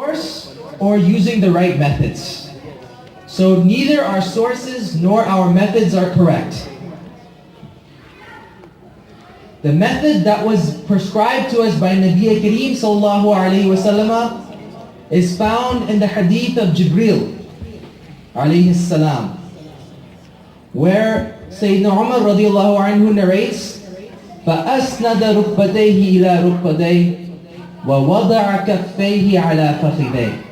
source or using the right methods. So neither our sources nor our methods are correct. The method that was prescribed to us by Nabi Kareem sallallahu alayhi wa sallam is found in the hadith of Jibril alayhi salam, where Sayyidina Umar radiallahu anhu narrates, فَأَسْنَدَ رُكْبَتَيْهِ إِلَى رُكْبَتَيْهِ وَوَضَعَ كَفَّيْهِ عَلَى فَخِذَيْهِ.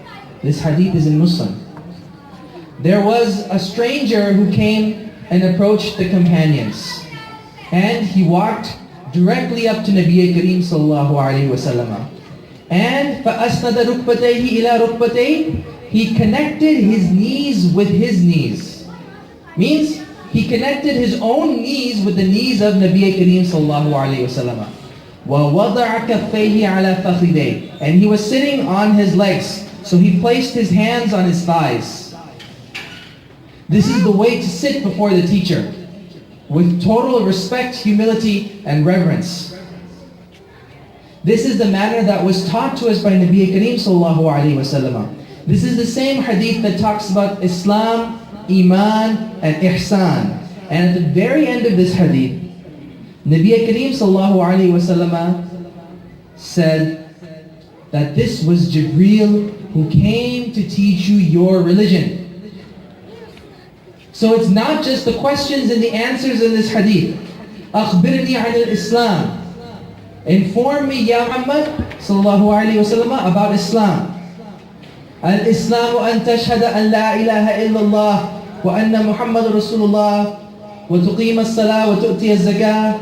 This hadith is in Muslim. There was a stranger who came and approached the companions, and he walked directly up to Nabi Kareem sallallahu alayhi wa sallam. And فَأَسْنَدَ رُكْبَتَيْهِ إِلَى رُكْبَتَيْهِ, he connected his knees with his knees. Means he connected his own knees with the knees of Nabi Kareem sallallahu alayhi wa sallam. وَوَضَعَ كَفَّيْهِ عَلَى فَخِذَيْهِ, and he was sitting on his legs, so he placed his hands on his thighs. This is the way to sit before the teacher, with total respect, humility, and reverence. This is the manner that was taught to us by Nabi Kareem sallallahu alayhi wa sallam. This is the same hadith that talks about Islam, Iman, and Ihsan. And at the very end of this hadith, Nabi Kareem sallallahu alayhi wa sallam said that this was Jibreel who came to teach you your religion. So it's not just the questions and the answers in this hadith. أخبرني عن الإسلام. Inform me, Ya Muhammad sallallahu alayhi wa sallam, about Islam. الإسلام أن تشهد أن لا إله إلا الله وأن محمد رسول الله وتقيم الصلاة وتؤتي الزكاة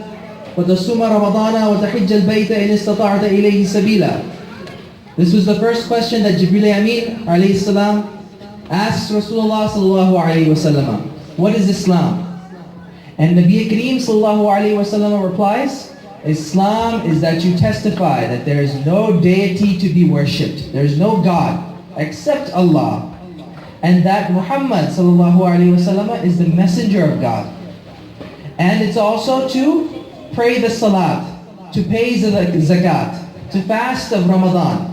وتصوم رمضان وتحج البيت إن استطعت إليه سبيلا. This was the first question that Jibreel Amin alayhi salam asks Rasulullah sallallahu alayhi wa sallam. What is Islam? And Nabi Kareem sallallahu alayhi wa sallam replies, Islam is that you testify that there is no deity to be worshipped, there is no God except Allah, and that Muhammad sallallahu alayhi wa sallam is the messenger of God. And it's also to pray the salat, to pay the zakat, to fast of Ramadan,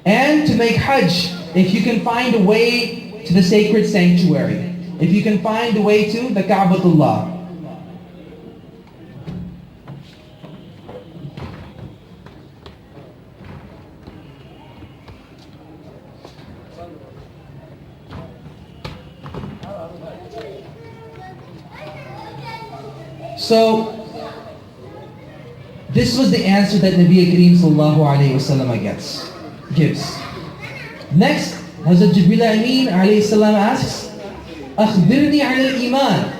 and to make hajj if you can find a way to the sacred sanctuary, if you can find a way to the Ka'batullah. So, this was the answer that Nabi Kareem sallallahu alayhi wa sallam gives. Next, Hazrat Jibreel Amin alayhi salam asks, أخبرني عن الإيمان.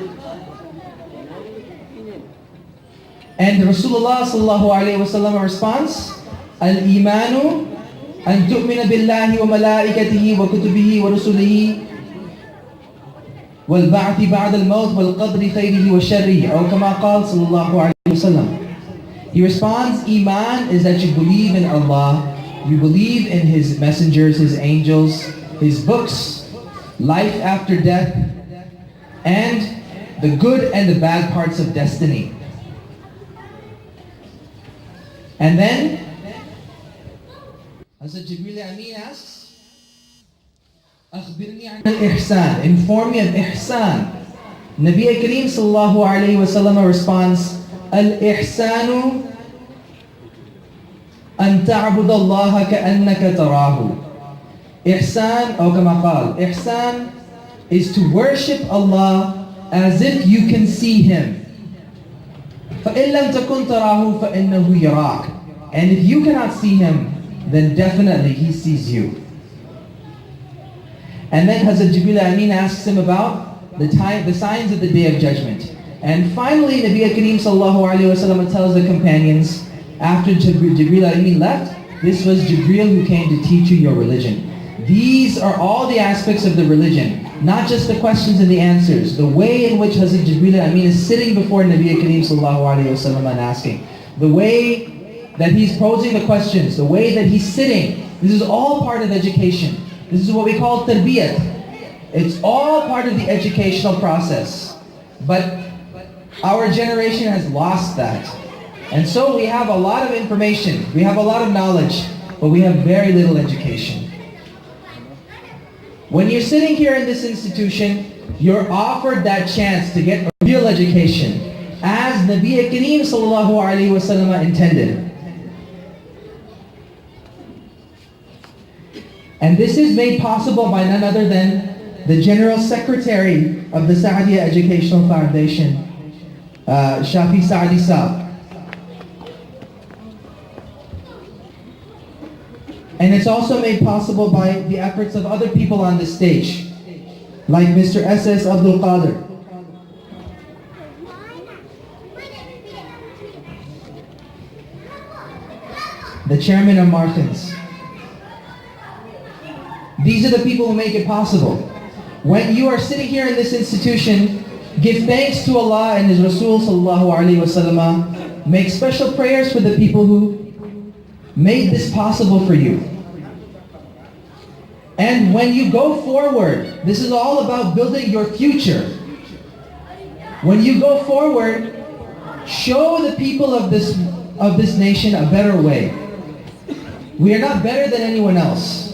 And Rasulullah sallallahu alayhi wa sallam responds, الإيمان أن تؤمن بالله وملائكته وكتبه ورسله والبعث بعد الموت والقدر خيره وشره أو كما قال صلى الله عليه وسلم. He responds, Iman is that you believe in Allah, you believe in His messengers, His angels, His books, life after death, and the good and the bad parts of destiny. And then, Hazrat Jibreel Amin asks, أخبرني عن الإحسان. Inform me of Ihsan. Nabi Kareem sallallahu alayhi wa sallam responds, الإحسان أن تعبد الله كأنك تراه. Ihsan, أو كما قال, Ihsan is to worship Allah as if you can see Him. فإن لم تكن تراه فإنه يراك. And if you cannot see Him, then definitely He sees you. And then Hazrat Jibreel Amin asks him about the signs of the Day of Judgment. And finally, Nabi Kareem sallallahu alayhi wa sallam tells the companions, after Jibreel Amin left, this was Jibreel who came to teach you your religion. These are all the aspects of the religion, not just the questions and the answers. The way in which Hazrat Jibreel Amin is sitting before Nabi Kareem sallallahu alayhi wa sallam and asking, the way that he's posing the questions, the way that he's sitting, this is all part of education. This is what we call tarbiyat. It's all part of the educational process. But our generation has lost that. And so we have a lot of information, we have a lot of knowledge, but we have very little education. When you're sitting here in this institution, you're offered that chance to get a real education, as Nabi Kareem sallallahu alaihi wasallam intended. And this is made possible by none other than the General Secretary of the Saadiya Educational Foundation, Shafi Saadi Saab. And it's also made possible by the efforts of other people on this stage, like Mr. S.S. Abdul Qadir. The chairman of Martins. These are the people who make it possible. When you are sitting here in this institution, give thanks to Allah and His Rasul sallallahu alaihi wasallam. Make special prayers for the people who made this possible for you. And when you go forward, this is all about building your future. When you go forward, show the people of this nation a better way. We are not better than anyone else,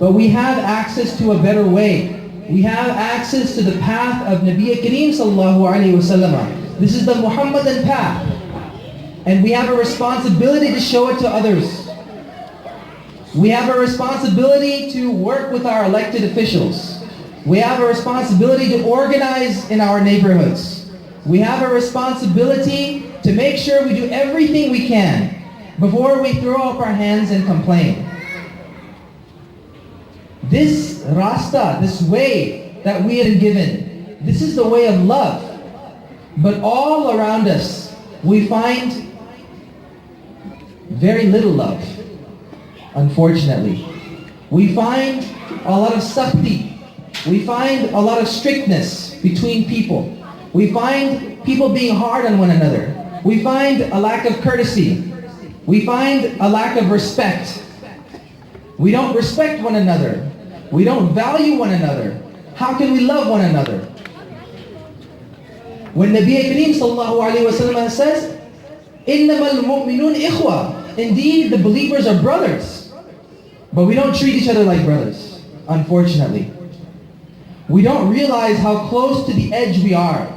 but we have access to a better way. We have access to the path of Nabi Kareem sallallahu alaihi wasallam. This is the Muhammadan path. And we have a responsibility to show it to others. We have a responsibility to work with our elected officials. We have a responsibility to organize in our neighborhoods. We have a responsibility to make sure we do everything we can before we throw up our hands and complain. This rasta, this way that we have been given, this is the way of love. But all around us, we find very little love, unfortunately. We find a lot of sakhti. We find a lot of strictness between people. We find people being hard on one another. We find a lack of courtesy. We find a lack of respect. We don't respect one another. We don't value one another. How can we love one another? When Nabi Kareem sallallahu alaihi wasallam says, "Innamal mu'minun ikhwa," indeed, the believers are brothers. But we don't treat each other like brothers, unfortunately. We don't realize how close to the edge we are.